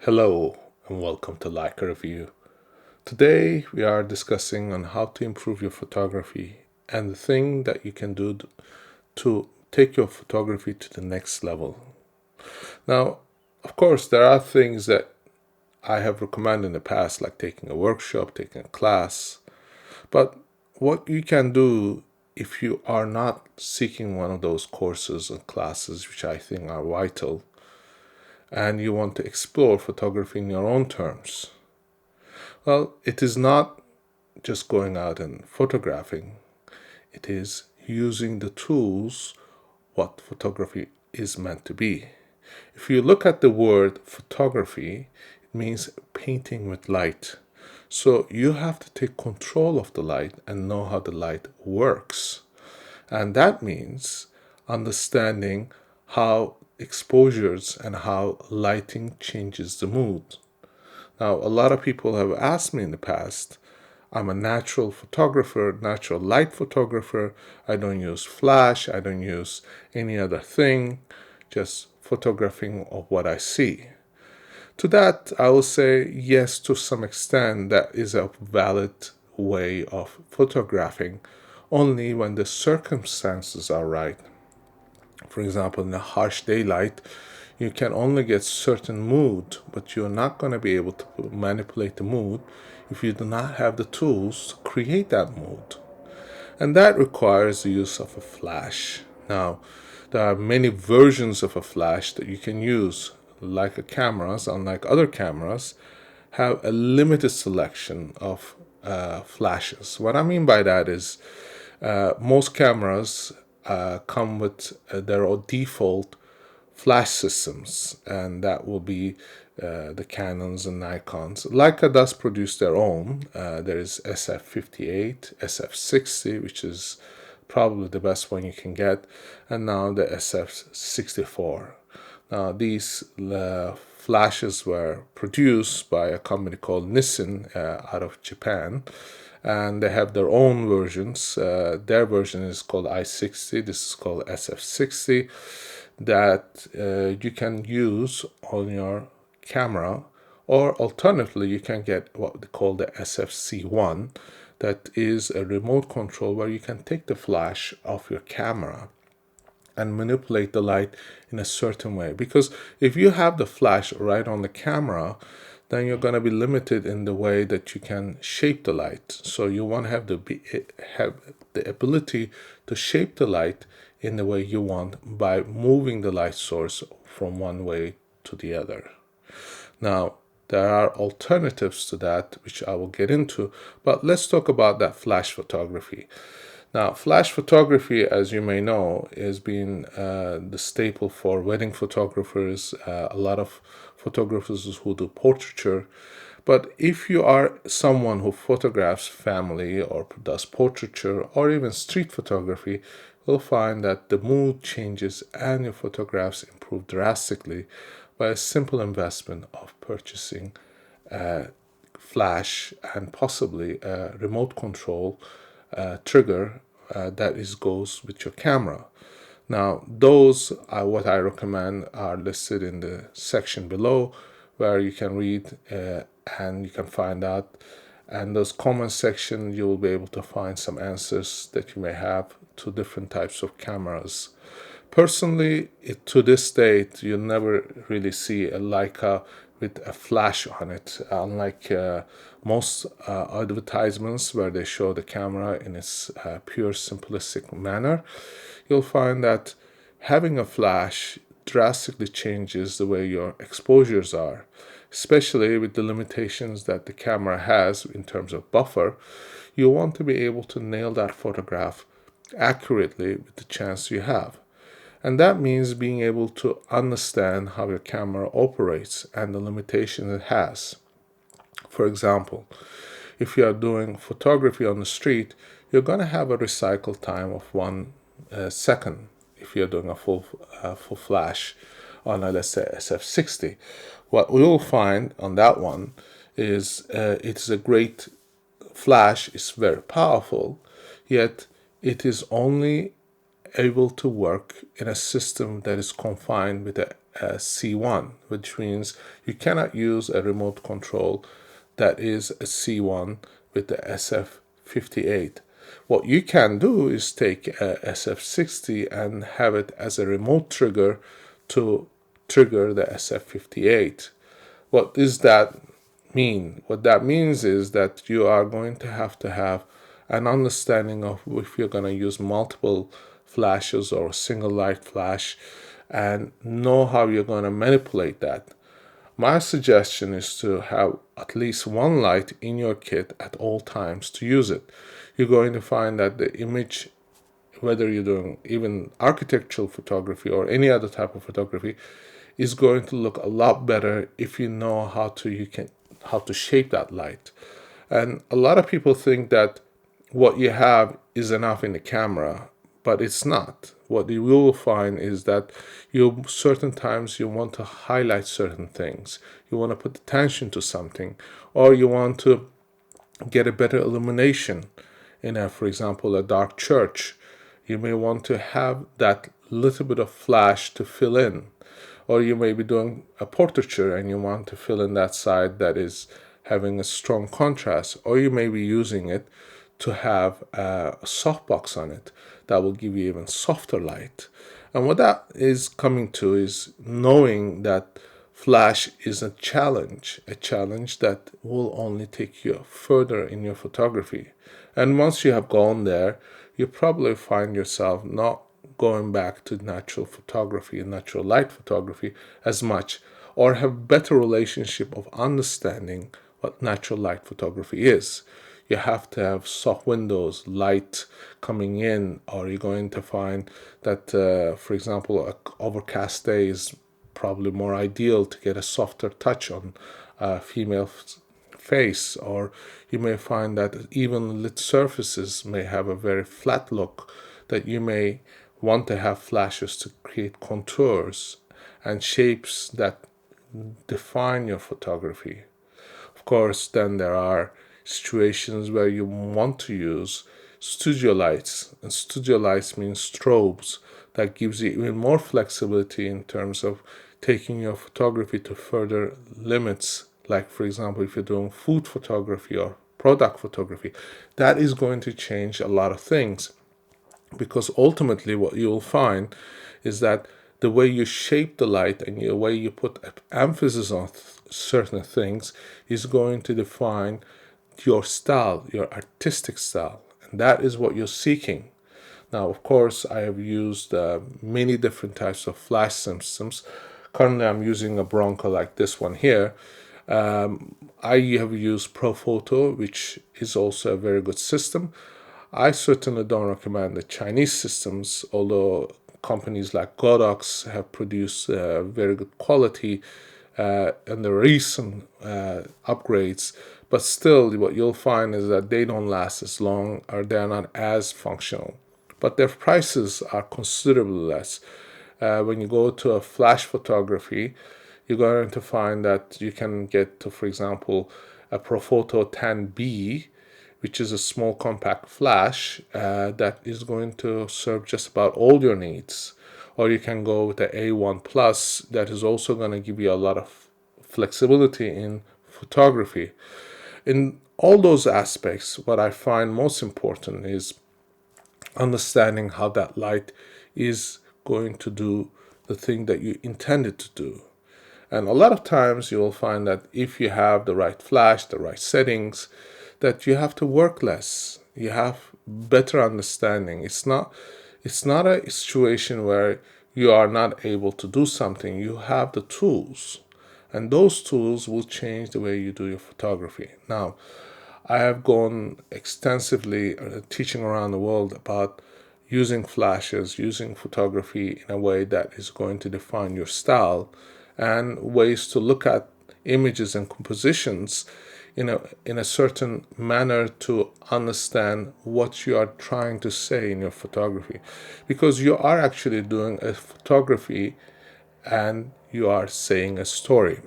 Hello and welcome to Leica Review. Today we are discussing on how to improve your photography and the thing that you can do to take your photography to the next level. Now, of course, there are things that I have recommended in the past, like taking a workshop, taking a class. But what you can do if you are not seeking one of those courses and classes, which I think are vital, and you want to explore photography in your own terms. Well, it is not just going out and photographing, it is using the tools what photography is meant to be. If you look at the word photography, it means painting with light. So you have to take control of the light and know how the light works. And that means understanding how exposures and how lighting changes the mood. Now, a lot of people have asked me in the past, I'm a natural photographer, natural light photographer. I don't use flash, I don't use any other thing, just photographing of what I see. To that, I will say yes, to some extent, that is a valid way of photographing, only when the circumstances are right. For example, in a harsh daylight, you can only get certain mood, but you're not going to be able to manipulate the mood if you do not have the tools to create that mood. And that requires the use of a flash. Now, there are many versions of a flash that you can use. Leica cameras, unlike other cameras, have a limited selection of flashes. What I mean by that is most cameras come with their default flash systems, and that will be the Canons and Nikons. Leica does produce their own. There is SF58, SF60, which is probably the best one you can get, and now the SF64. Now, these flashes were produced by a company called Nissin out of Japan, and they have their own versions. Their version is called I60, this is called SF60, that you can use on your camera, or alternatively, you can get what they call the SFC1, that is a remote control where you can take the flash off your camera and manipulate the light in a certain way. Because if you have the flash right on the camera, then you're going to be limited in the way that you can shape the light. So you want to have the ability to shape the light in the way you want by moving the light source from one way to the other. Now, there are alternatives to that, which I will get into, but let's talk about that flash photography. Now, flash photography, as you may know, has been the staple for wedding photographers, a lot of photographers who do portraiture. But if you are someone who photographs family or does portraiture or even street photography, you'll find that the mood changes and your photographs improve drastically by a simple investment of purchasing a flash and possibly a remote control trigger that goes with your camera. Now, those are what I recommend are listed in the section below, where you can read and you can find out. And those comment section, you will be able to find some answers that you may have to different types of cameras. Personally, to this date, you'll never really see a Leica with a flash on it, unlike most advertisements where they show the camera in its pure simplistic manner. You'll find that having a flash drastically changes the way your exposures are, especially with the limitations that the camera has in terms of buffer. You want to be able to nail that photograph accurately with the chance you have. And that means being able to understand how your camera operates and the limitations it has. For example, if you are doing photography on the street, you're going to have a recycle time of 1 second if you're doing a full flash on a, let's say, SF60. What we will find on that one is it's a great flash, it's very powerful, yet it is only able to work in a system that is confined with a C1, which means you cannot use a remote control that is a C1 with the SF58. What you can do is take a SF60 and have it as a remote trigger to trigger the SF58. What does that mean? What that means is that you are going to have an understanding of if you're going to use multiple flashes or a single light flash and know how you're going to manipulate that. My suggestion is to have at least one light in your kit at all times to use it. You're going to find that the image, whether you're doing even architectural photography or any other type of photography, is going to look a lot better if you know how to shape that light. And a lot of people think that what you have is enough in the camera, but it's not. What you will find is that certain times you want to highlight certain things. You want to put attention to something, or you want to get a better illumination in for example, a dark church. You may want to have that little bit of flash to fill in. Or you may be doing a portraiture and you want to fill in that side that is having a strong contrast. Or you may be using it to have a softbox on it that will give you even softer light. And what that is coming to is knowing that flash is a challenge that will only take you further in your photography. And once you have gone there, you probably find yourself not going back to natural photography and natural light photography as much, or have better relationship of understanding what natural light photography is. You have to have soft windows, light coming in, or you're going to find that, for example, an overcast day is probably more ideal to get a softer touch on a female face, or you may find that even lit surfaces may have a very flat look, that you may want to have flashes to create contours and shapes that define your photography. Of course, then there are situations where you want to use studio lights, and studio lights means strobes. That gives you even more flexibility in terms of taking your photography to further limits. Like, for example, if you're doing food photography or product photography, that is going to change a lot of things, because ultimately what you'll find is that the way you shape the light and the way you put emphasis on certain things is going to define your style, your artistic style, and that is what you're seeking. Now, of course, I have used many different types of flash systems. Currently, I'm using a Bronco like this one here. I have used Profoto, which is also a very good system. I certainly don't recommend the Chinese systems, although companies like Godox have produced very good quality in the recent upgrades. But still, what you'll find is that they don't last as long, or they're not as functional. But their prices are considerably less. When you go to a flash photography, you're going to find that you can get to, for example, a Profoto 10B, which is a small compact flash that is going to serve just about all your needs. Or you can go with the A1 Plus, that is also going to give you a lot of flexibility in photography. In all those aspects, what I find most important is understanding how that light is going to do the thing that you intended to do. And a lot of times you will find that if you have the right flash, the right settings, that you have to work less. You have better understanding. It's not a situation where you are not able to do something. You have the tools, and those tools will change the way you do your photography. Now, I have gone extensively teaching around the world about using flashes, using photography in a way that is going to define your style, and ways to look at images and compositions in a certain manner to understand what you are trying to say in your photography. Because you are actually doing a photography and you are saying a story.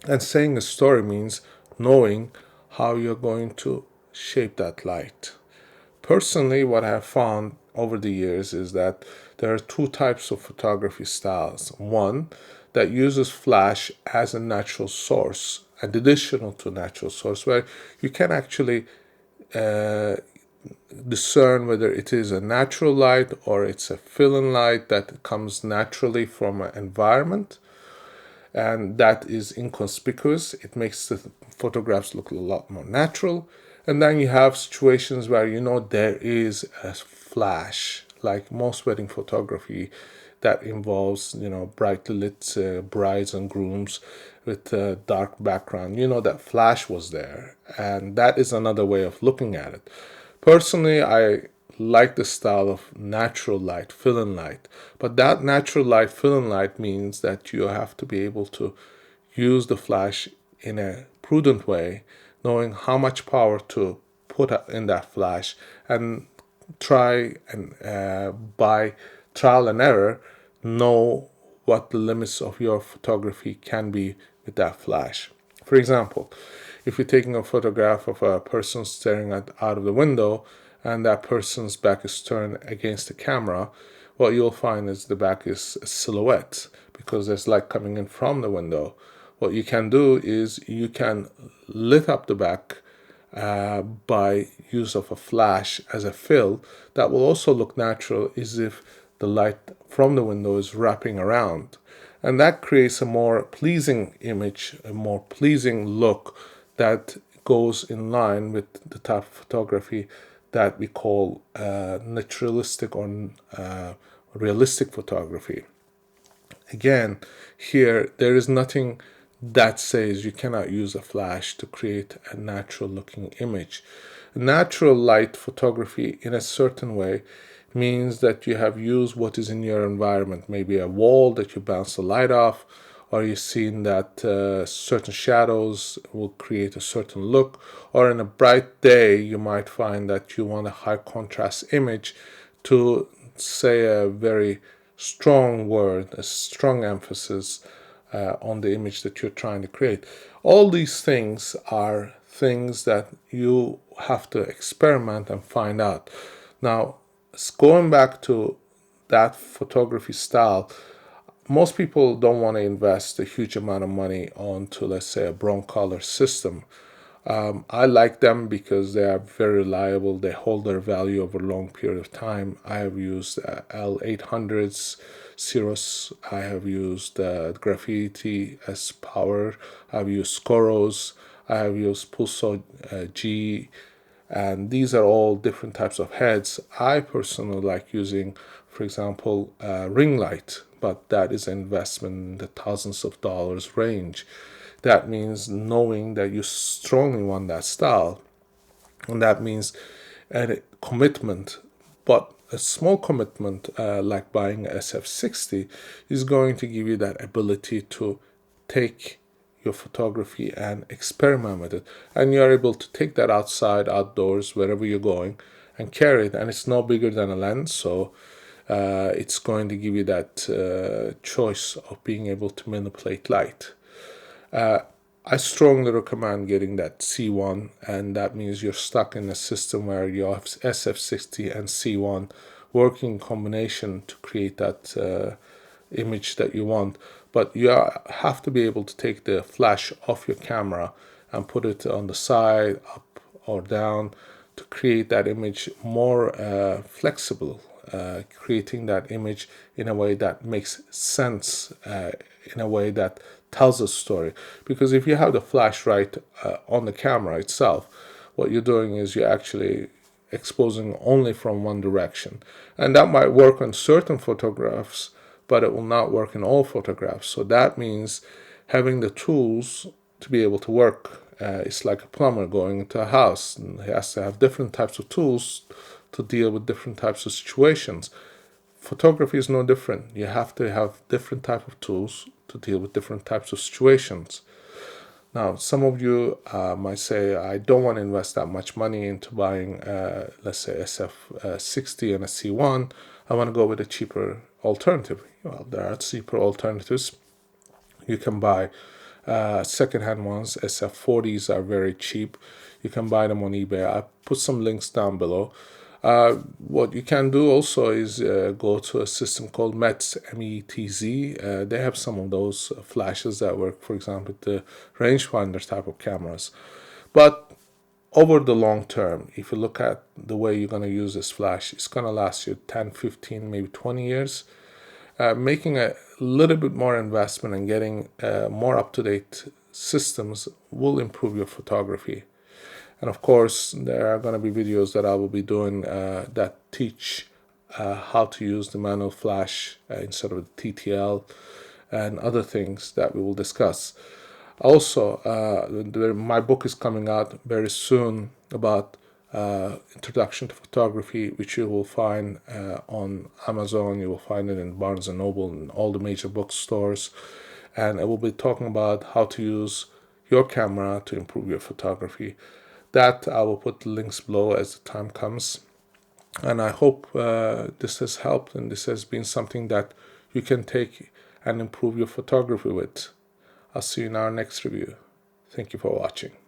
And saying a story means knowing how you're going to shape that light. Personally, what I have found over the years is that there are two types of photography styles. One that uses flash as a natural source, an additional to natural source, where you can actually discern whether it is a natural light or it's a fill-in light that comes naturally from an environment, and that is inconspicuous. It makes the photographs look a lot more natural. And then you have situations where there is a flash, like most wedding photography that involves brightly lit brides and grooms with a dark background. That flash was there, and that is another way of looking at it. Personally, I like the style of natural light, fill-in light. But that natural light, fill-in light means that you have to be able to use the flash in a prudent way, knowing how much power to put in that flash, and try and by trial and error know what the limits of your photography can be with that flash. For example, if you're taking a photograph of a person staring out of the window and that person's back is turned against the camera, what you'll find is the back is a silhouette because there's light coming in from the window. What you can do is you can lit up the back by use of a flash as a fill that will also look natural, as if the light from the window is wrapping around. And that creates a more pleasing image, a more pleasing look that goes in line with the type of photography that we call naturalistic or realistic photography. Again, here there is nothing that says you cannot use a flash to create a natural looking image. Natural light photography in a certain way means that you have used what is in your environment, maybe a wall that you bounce the light off, or you've seen that certain shadows will create a certain look, or in a bright day you might find that you want a high contrast image to say a very strong word, a strong emphasis on the image that you're trying to create. All these things are things that you have to experiment and find out. Now, going back to that photography style, most people don't want to invest a huge amount of money onto, let's say, a broncolor system. I like them because they are very reliable. They hold their value over a long period of time. I have used L800s, Cirrus. I have used Graffiti S Power. I've used Scoros. I have used Pulso G. And these are all different types of heads. I personally like using, for example, ring light, but that is an investment in the thousands of dollars range. That means knowing that you strongly want that style, and that means a commitment. But a small commitment, like buying a SF60, is going to give you that ability to take your photography and experiment with it, and you're able to take that outside, outdoors, wherever you're going, and carry it. And it's no bigger than a lens, so it's going to give you that choice of being able to manipulate light. I strongly recommend getting that C1, and that means you're stuck in a system where you have SF60 and C1 working in combination to create that image that you want. But you have to be able to take the flash off your camera and put it on the side, up or down, to create that image more flexible, creating that image in a way that makes sense, in a way that tells a story. Because if you have the flash right on the camera itself, what you're doing is you're actually exposing only from one direction. And that might work on certain photographs, but it will not work in all photographs. So that means having the tools to be able to work. It's like a plumber going into a house, and he has to have different types of tools to deal with different types of situations. Photography is no different. You have to have different type of tools to deal with different types of situations. Now, some of you might say, I don't want to invest that much money into buying, let's say, SF60 and a C1. I want to go with a cheaper alternative. Well, there are cheaper alternatives. You can buy second-hand ones. SF40s are very cheap. You can buy them on eBay. I put some links down below. What you can do also is go to a system called METZ, M-E-T-Z. They have some of those flashes that work, for example, with the rangefinder type of cameras. But over the long term, if you look at the way you're going to use this flash, it's going to last you 10, 15, maybe 20 years. Making a little bit more investment and getting more up-to-date systems will improve your photography. And of course, there are going to be videos that I will be doing that teach how to use the manual flash instead of the TTL and other things that we will discuss. Also, my book is coming out very soon about Introduction to Photography, which you will find on Amazon. You will find it in Barnes & Noble and all the major bookstores. And I will be talking about how to use your camera to improve your photography. That I will put links below as the time comes. And I hope this has helped and this has been something that you can take and improve your photography with. I'll see you in our next review. Thank you for watching.